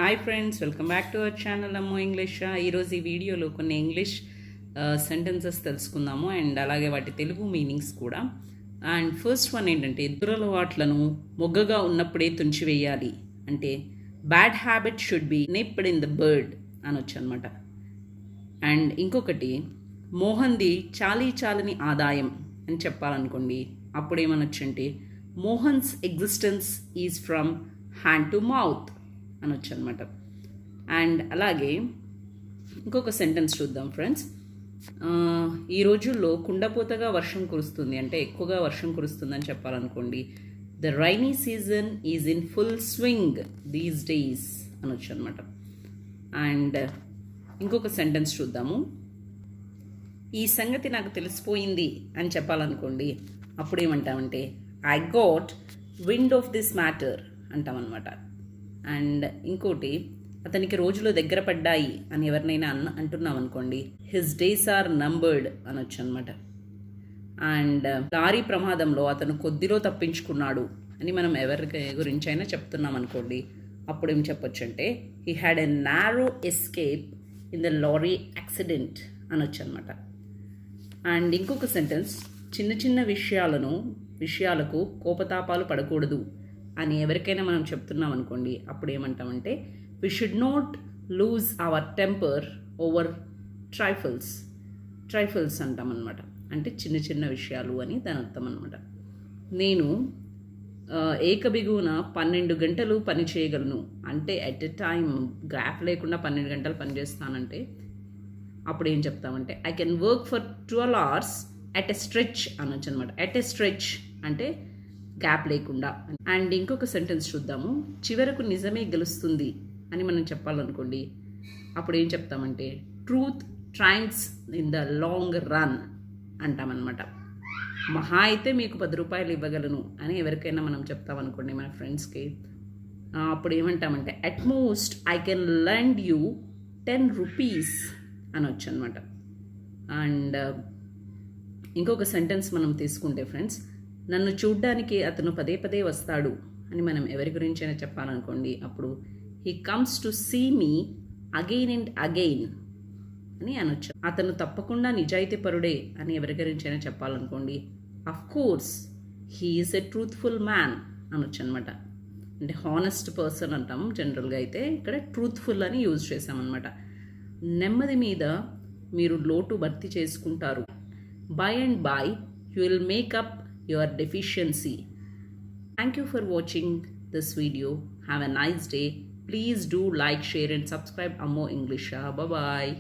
Hi friends, welcome back to our channel అమ్మో English. ఈరోజు ఈ వీడియోలో కొన్ని ఇంగ్లీష్ సెంటెన్సెస్ తెలుసుకుందాము అండ్ అలాగే వాటి తెలుగు మీనింగ్స్ కూడా. అండ్ ఫస్ట్ వన్ ఏంటంటే, దురలవాట్లను మొగ్గగా ఉన్నప్పుడే తుంచివేయాలి అంటే bad habit should be nipped in the bud అనొచ్చు అనమాట. అండ్ ఇంకొకటి, మోహన్ది చాలని ఆదాయం అని చెప్పాలనుకోండి, అప్పుడు ఏమనొచ్చు అంటే Mohan's existence is from hand to mouth అనొచ్చు అనమాట. అండ్ అలాగే ఇంకొక సెంటెన్స్ చూద్దాం ఫ్రెండ్స్. ఈ రోజుల్లో కుండపోతగా వర్షం కురుస్తుంది అంటే ఎక్కువగా వర్షం కురుస్తుందని చెప్పాలనుకోండి, the rainy season is in full swing these days అనొచ్చు అనమాట. అండ్ ఇంకొక సెంటెన్స్ చూద్దాము. ఈ సంగతి నాకు తెలిసిపోయింది అని చెప్పాలనుకోండి, అప్పుడు ఏమంటామంటే I got wind of this matter అంటామన్నమాట. అండ్ ఇంకోటి, అతనికి రోజులు దగ్గర పడ్డాయి అని ఎవరినైనా అంటున్నాం అనుకోండి, హిస్ డేస్ ఆర్ నంబర్డ్ అనొచ్చు అనమాట. అండ్ లారీ ప్రమాదంలో అతను కొద్దిలో తప్పించుకున్నాడు అని మనం ఎవరి గురించి అయినా చెప్తున్నాం అనుకోండి, అప్పుడు ఏం చెప్పొచ్చు అంటే he had a narrow escape in the lorry accident అనొచ్చు అనమాట. అండ్ ఇంకొక సెంటెన్స్, చిన్న చిన్న విషయాలకు కోపతాపాలు పడకూడదు అని ఎవరికైనా మనం చెప్తున్నాం అనుకోండి, అప్పుడు ఏమంటామంటే we should not lose our temper over trifles అంటామన్నమాట. అంటే చిన్న చిన్న విషయాలు అని దాని అర్థం అనమాట. నేను ఏకబిగున 12 గంటలు పని చేయగలను అంటే ఎట్ ఎ టైం గ్యాప్ లేకుండా 12 గంటలు పని చేస్తానంటే అప్పుడు ఏం చెప్తామంటే I can work for 12 hours at a stretch అనొచ్చు అనమాట. ఎట్ ఎ స్ట్రెచ్ అంటే గ్యాప్ లేకుండా. అండ్ ఇంకొక సెంటెన్స్ చూద్దాము. చివరకు నిజమే గెలుస్తుంది అని మనం చెప్పాలనుకోండి, అప్పుడు ఏం చెప్తామంటే truth triumphs in the long run అంటామన్నమాట. మహా అయితే మీకు 10 రూపాయలు ఇవ్వగలను అని ఎవరికైనా మనం చెప్తామనుకోండి మన ఫ్రెండ్స్కి, అప్పుడు ఏమంటామంటే at most I can lend you 10 rupees అనొచ్చు అనమాట. అండ్ ఇంకొక సెంటెన్స్ మనం తీసుకుంటే ఫ్రెండ్స్, నన్ను చూడ్డానికి అతను పదే వస్తాడు అని మనం ఎవరి గురించి అయినా చెప్పాలనుకోండి, అప్పుడు he comes to see me again and again అని అనొచ్చు. అతను తప్పకుండా నిజాయితీపరుడే అని ఎవరి గురించి అయినా చెప్పాలనుకోండి, of course he is a truthful man అనొచ్చు అనమాట. అంటే హానెస్ట్ పర్సన్ అంటాం జనరల్గా, అయితే ఇక్కడ ట్రూత్ఫుల్ అని యూజ్ చేసామన్నమాట. నెమ్మది మీద మీరు లోటు భర్తీ చేసుకుంటారు. By and by you will makeup your deficiency. Thank you for watching this video. Have a nice day. Please do like, share and subscribe Ammo English. Bye bye.